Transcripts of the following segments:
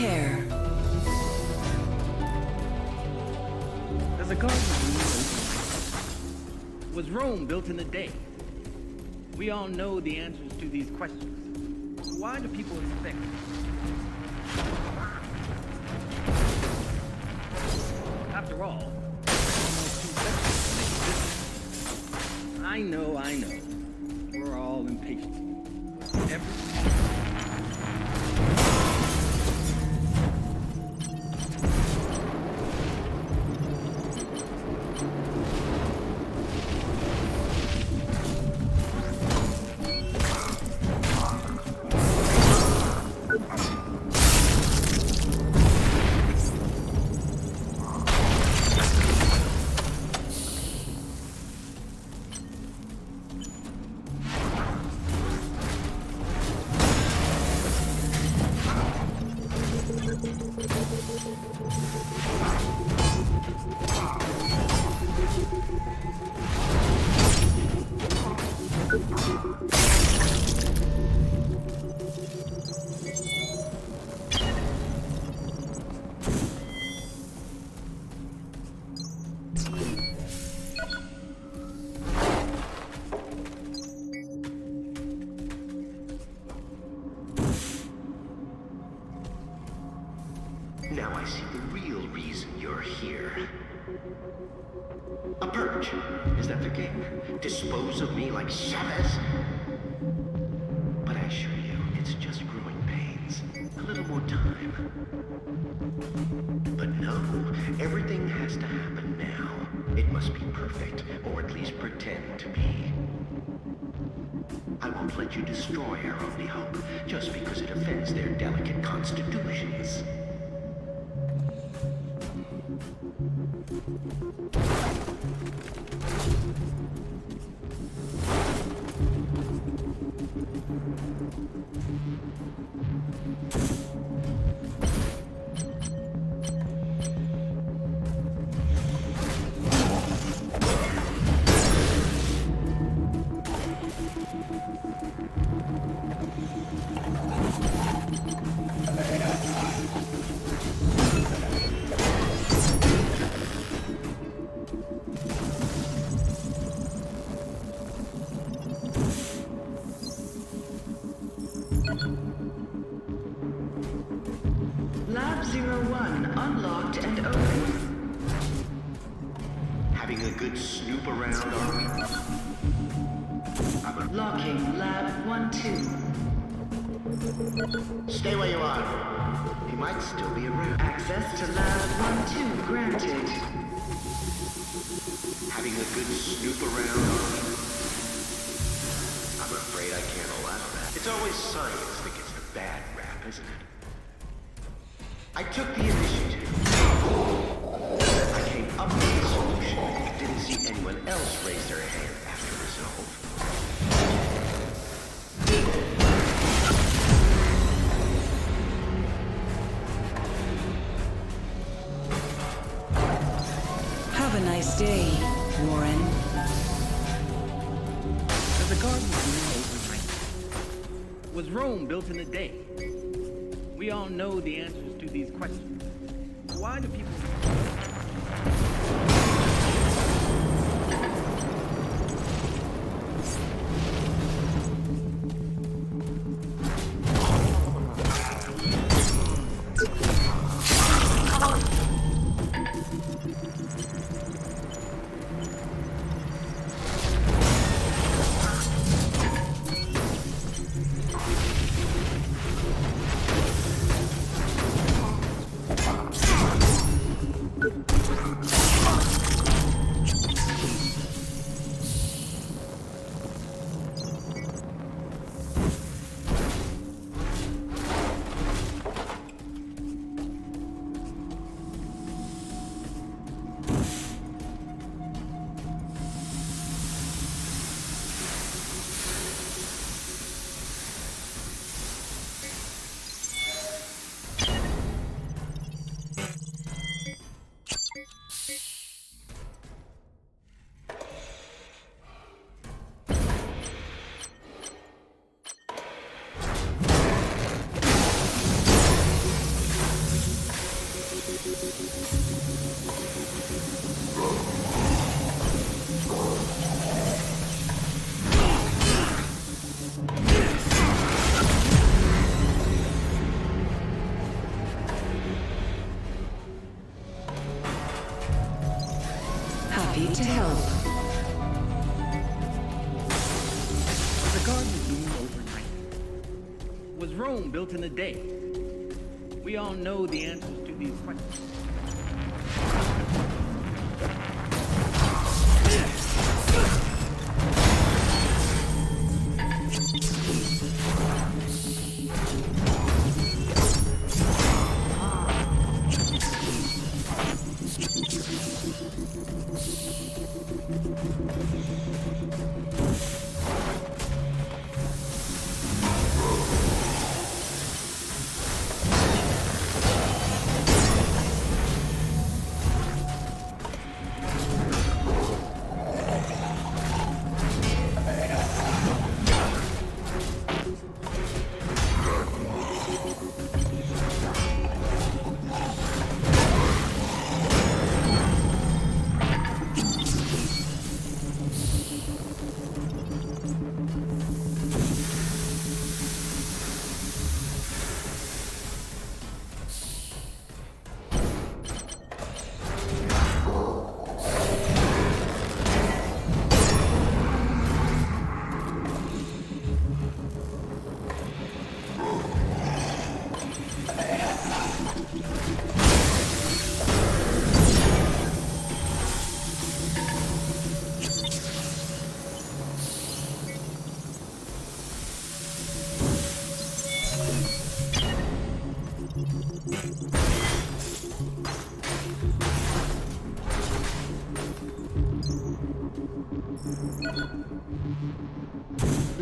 care. As a garden was Rome built in a day? We all know the answers to these questions. Why do people expect? After all, almost 2 centuries to make a difference. I know. We're all impatient. Now I see the real reason you're here. A purge. Is that the game? Dispose of me like Chavez? But I assure you, it's just growing pains. A little more time. But no, everything has to happen now. It must be perfect, or at least pretend to be. I won't let you destroy our only hope, just because it offends their delicate constitutions. Lab 01 unlocked and open. Having a good snoop around, are we? Locking Lab 12. Stay where you are. He might still be around. Access to Lab 12 granted. Having a good snoop around, are we? I'm afraid I can't allow that. It's always science that gets the bad rap, isn't it? I took the initiative. I came up with a solution and didn't see anyone else raise their hand after resolve. Have a nice day, Warren. As a garden was Rome built in a day? We all know the answers to these questions. Why do people... garden bloomed overnight. Was Rome built in a day? We all know the answers to these questions.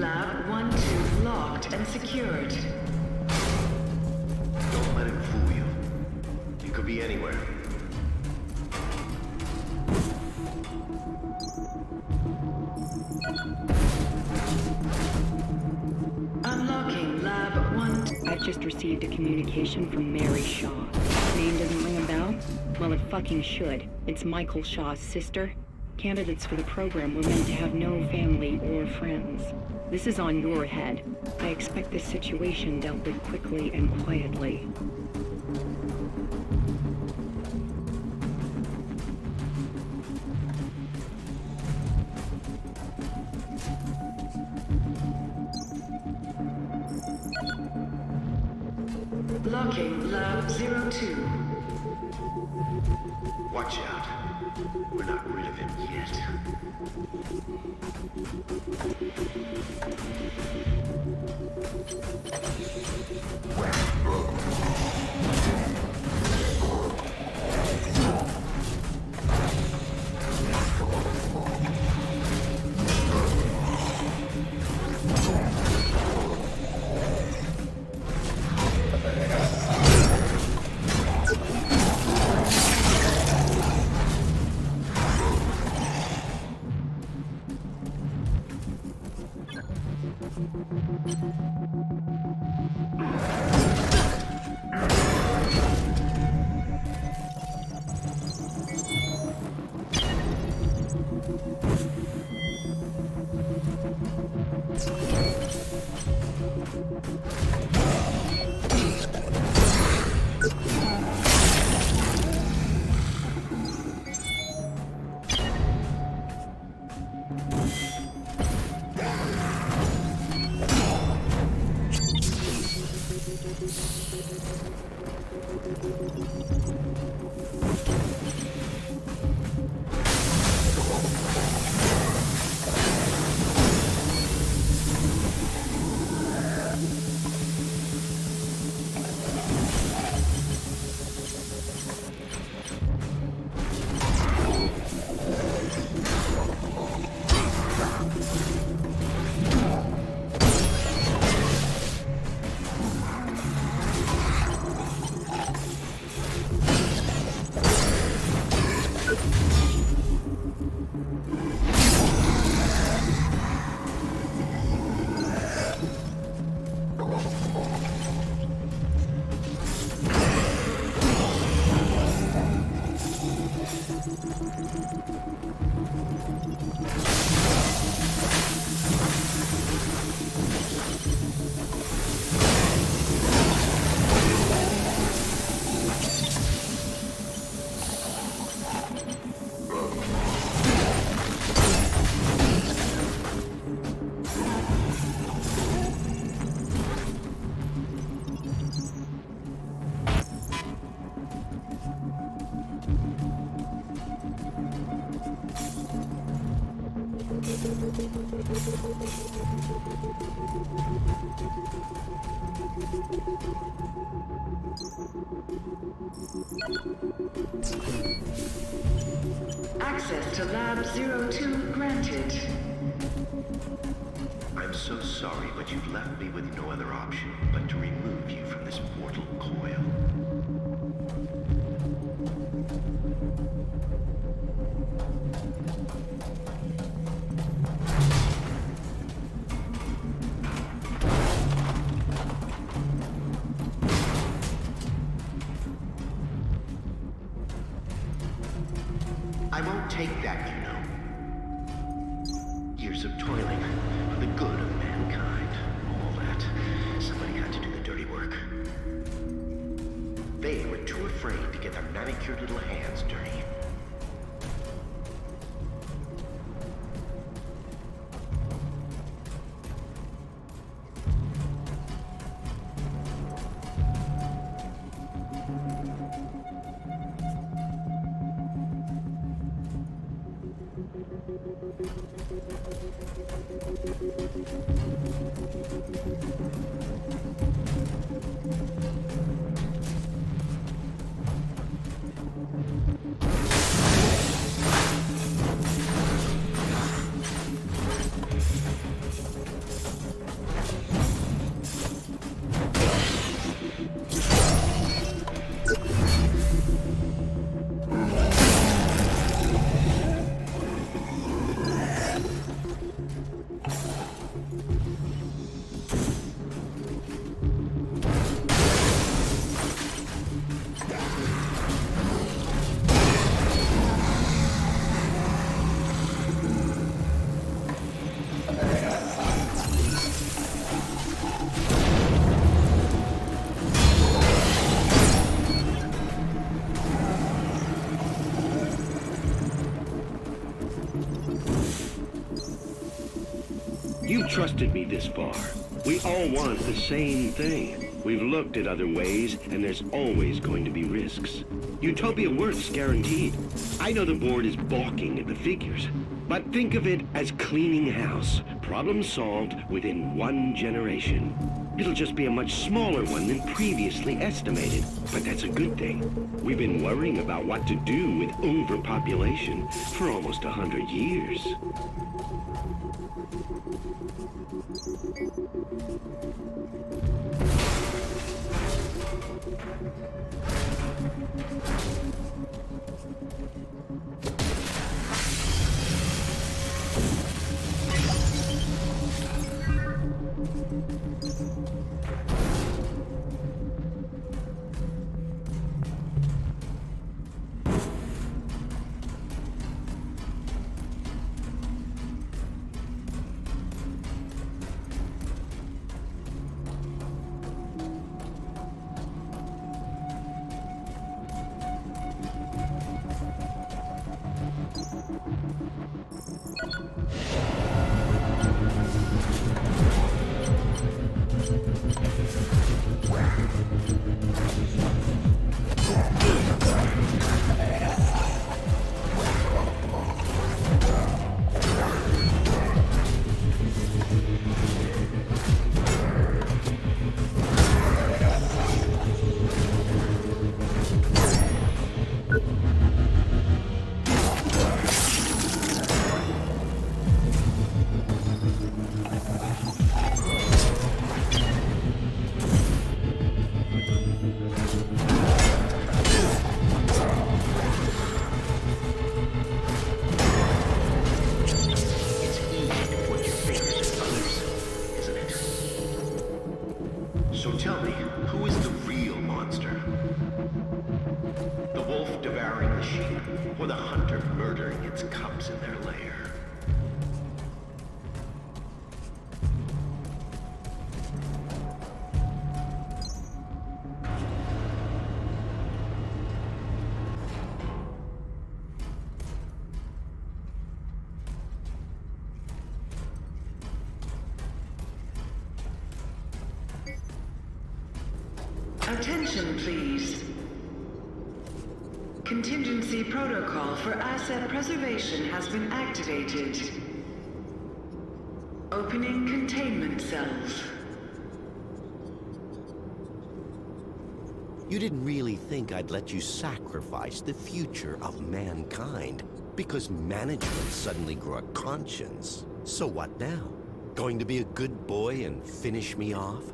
Lab 1-2 locked and secured. Don't let him fool you. He could be anywhere. Unlocking Lab 1. I've just received a communication from Mary Shaw. Name doesn't ring a bell? Well, it fucking should. It's Michael Shaw's sister. Candidates for the program were meant to have no family or friends. This is on your head. I expect this situation dealt with quickly and quietly. Locking Lab 02. Watch out. We're not rid of him yet. Access to Lab 02 granted. I'm so sorry, but you've left me with no other option but to remove you from this mortal coil. I won't take that, you know. Years of toiling for the good of mankind. All that. Somebody had to do the dirty work. They were too afraid to get their manicured little hands dirty. You've trusted me this far. We all want the same thing. We've looked at other ways, and there's always going to be risks. Utopia works, guaranteed. I know the board is balking at the figures, but think of it as cleaning house. Problem solved within 1 generation. It'll just be a much smaller one than previously estimated, but that's a good thing. We've been worrying about what to do with overpopulation for almost 100 years. So tell me, who is the real monster? The wolf devouring the sheep, or the hunter murdering its cubs in their lair? Attention, please. Contingency protocol for asset preservation has been activated. Opening containment cells. You didn't really think I'd let you sacrifice the future of mankind because management suddenly grew a conscience. So what now? Going to be a good boy and finish me off?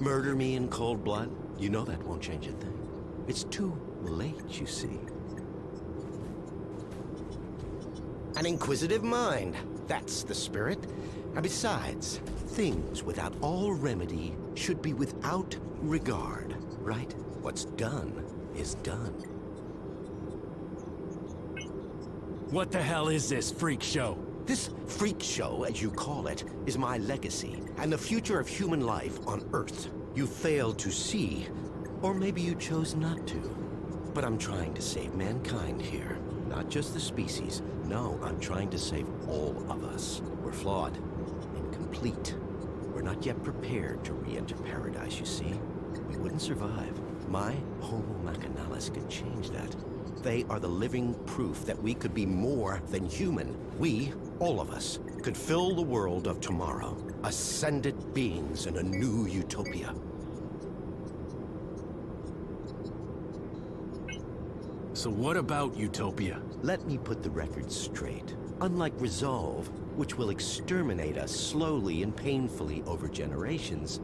Murder me in cold blood? You know that won't change a thing. It's too late, you see. An inquisitive mind. That's the spirit. And besides, things without all remedy should be without regard, right? What's done is done. What the hell is this freak show? This freak show, as you call it, is my legacy and the future of human life on Earth. You failed to see, or maybe you chose not to. But I'm trying to save mankind here. Not just the species. No, I'm trying to save all of us. We're flawed, incomplete. We're not yet prepared to re-enter paradise, you see. We wouldn't survive. My Homo Machinalis could change that. They are the living proof that we could be more than human. We, all of us, could fill the world of tomorrow. Ascended beings in a new utopia. So what about Utopia? Let me put the record straight. Unlike Resolve, which will exterminate us slowly and painfully over generations,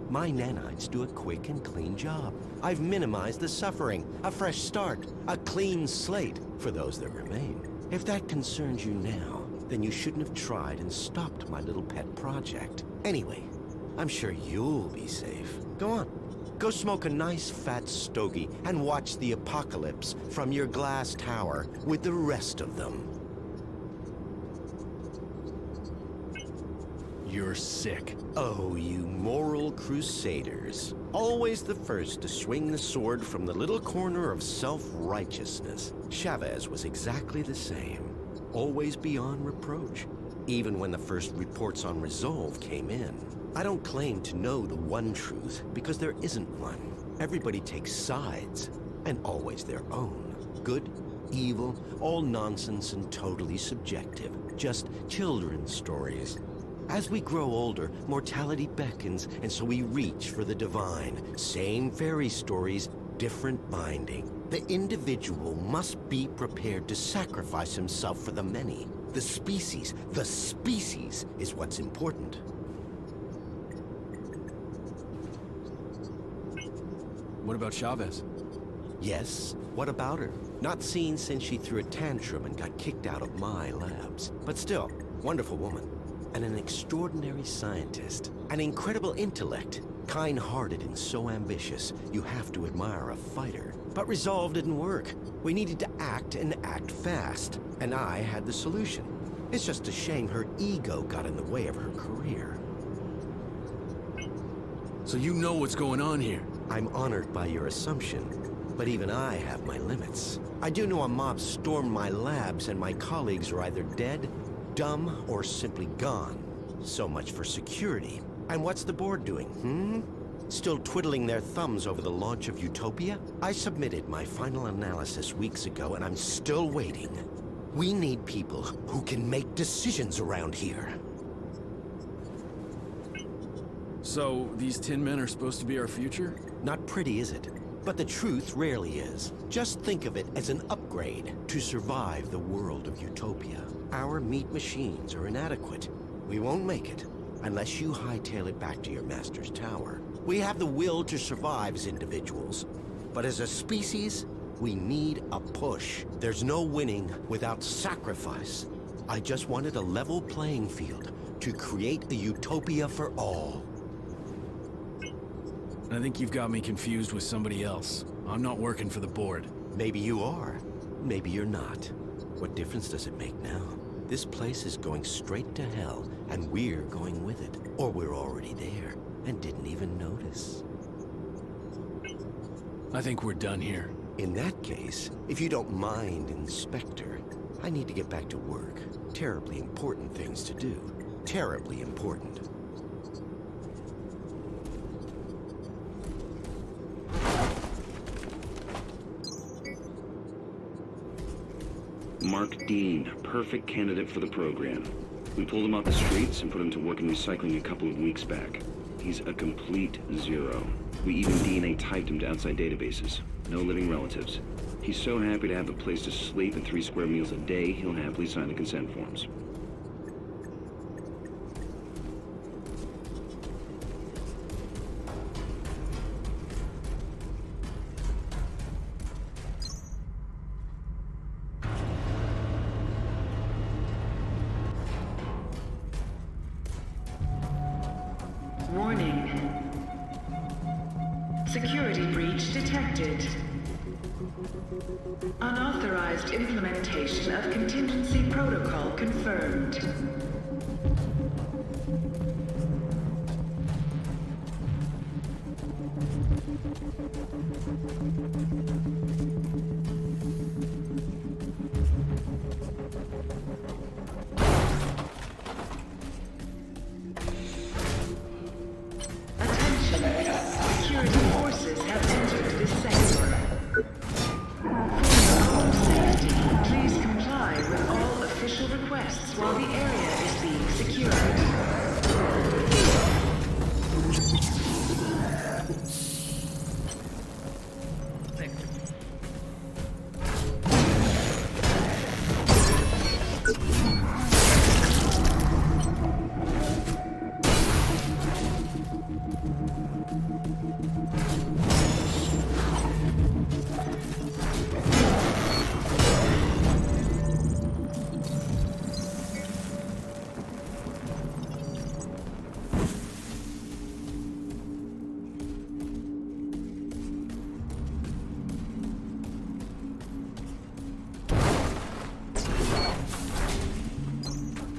my nanites do a quick and clean job. I've minimized the suffering, a fresh start, a clean slate for those that remain. If that concerns you now, then you shouldn't have tried and stopped my little pet project. Anyway, I'm sure you'll be safe. Go on. Go smoke a nice fat stogie and watch the apocalypse from your glass tower with the rest of them. You're sick. Oh, you moral crusaders. Always the first to swing the sword from the little corner of self-righteousness. Chavez was exactly the same. Always beyond reproach. Even when the first reports on Resolve came in. I don't claim to know the one truth, because there isn't one. Everybody takes sides, and always their own. Good, evil, all nonsense and totally subjective. Just children's stories. As we grow older, mortality beckons, and so we reach for the divine. Same fairy stories, different binding. The individual must be prepared to sacrifice himself for the many. The species is what's important. What about Chavez? Yes, what about her? Not seen since she threw a tantrum and got kicked out of my labs. But still, wonderful woman. And an extraordinary scientist. An incredible intellect. Kind-hearted and so ambitious, you have to admire a fighter. But Resolve didn't work. We needed to act and act fast. And I had the solution. It's just a shame her ego got in the way of her career. So you know what's going on here? I'm honored by your assumption, but even I have my limits. I do know a mob stormed my labs and my colleagues are either dead, dumb, or simply gone. So much for security. And what's the board doing, Still twiddling their thumbs over the launch of Utopia? I submitted my final analysis weeks ago and I'm still waiting. We need people who can make decisions around here. So, these tin men are supposed to be our future? Not pretty, is it? But the truth rarely is. Just think of it as an upgrade to survive the world of Utopia. Our meat machines are inadequate. We won't make it unless you hightail it back to your master's tower. We have the will to survive as individuals, but as a species, we need a push. There's no winning without sacrifice. I just wanted a level playing field to create a utopia for all. I think you've got me confused with somebody else. I'm not working for the board. Maybe you are. Maybe you're not. What difference does it make now? This place is going straight to hell, and we're going with it. Or we're already there, and didn't even notice. I think we're done here. In that case, if you don't mind, Inspector, I need to get back to work. Terribly important things to do. Terribly important. Mark Dean, perfect candidate for the program. We pulled him off the streets and put him to work in recycling a couple of weeks back. He's a complete zero. We even DNA typed him to outside databases. No living relatives. He's so happy to have a place to sleep and 3 square meals a day, he'll happily sign the consent forms. Warning. Security breach detected. Unauthorized implementation of contingency protocol confirmed. Security forces have entered this sector. For your own safety, please comply with all official requests while the area is being secured.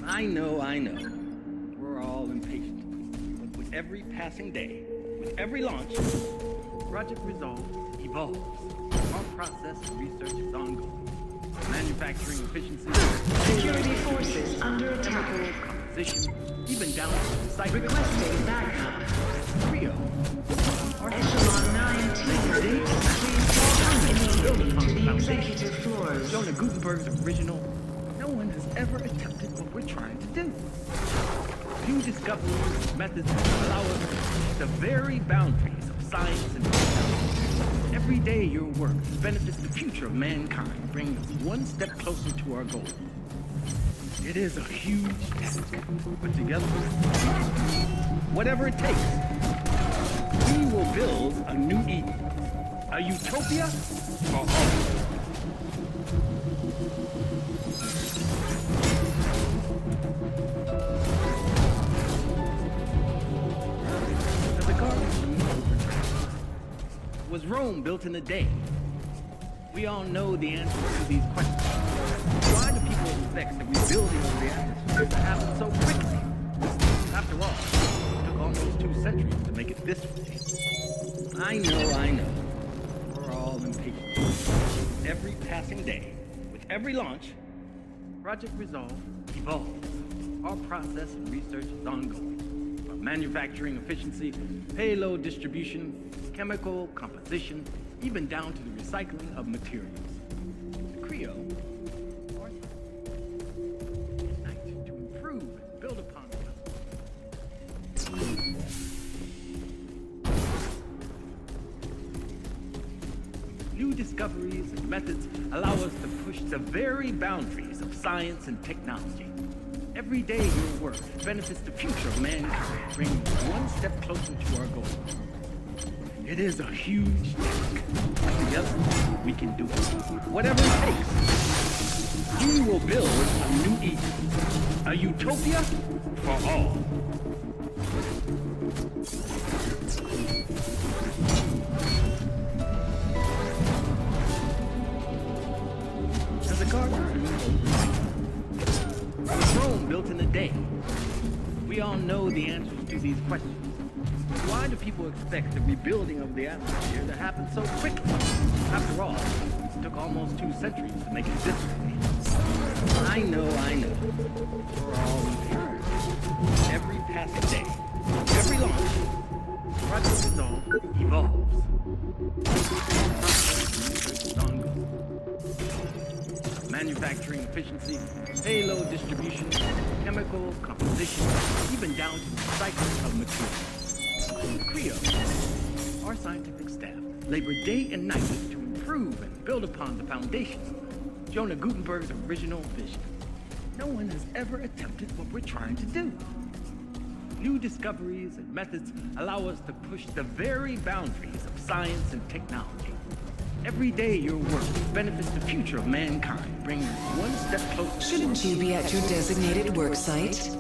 I know. We're all impatient. But with every passing day, with every launch, Project Resolve evolves. Our process and research is ongoing. Manufacturing efficiency, Security forces under attack. composition, even down to recycling. Requesting backup. Rio. Echelon 19. Please come immediately to the executive floors. Jonah Gutenberg's original. No one has ever attempted what we're trying to do. New discoveries, methods allow us to push the very boundaries of science and technology. Every day your work benefits the future of mankind, bringing us one step closer to our goal. It is a huge task, but together, whatever it takes, we will build a new Eden, a utopia for all. Was Rome built in a day? We all know the answers to these questions. Why do people expect the rebuilding of the atmosphere to happen so quickly? After all, it took almost 2 centuries to make it this way. I know. We're all impatient. Every passing day, with every launch, Project Resolve evolves. Our process and research is ongoing. From manufacturing efficiency, payload distribution, chemical composition, even down to the recycling of materials. The Creo are to improve and build upon them. New discoveries and methods allow us to push the very boundaries of science and technology. Every day your work benefits the future of mankind, bringing us one step closer to our goal. It is a huge task. Together, we can do it. Whatever it takes. We will build a new Eden. A utopia for all. As a gardener, was Rome built in a day? We all know the answers to these questions. Why do people expect the rebuilding of the atmosphere to happen so quickly? After all, it took almost 2 centuries to make it this way. I know. We're all impatient. Every passing day, every launch, Project Resolve evolves. Ongoing. manufacturing efficiency, payload distribution, chemical composition, even down to recycling of materials. In Creo, our scientific staff labor day and night to improve and build upon the foundations of Jonah Gutenberg's original vision. No one has ever attempted what we're trying to do. New discoveries and methods allow us to push the very boundaries of science and technology. Every day your work benefits the future of mankind, bringing us one step closer. Shouldn't you be at your designated work site?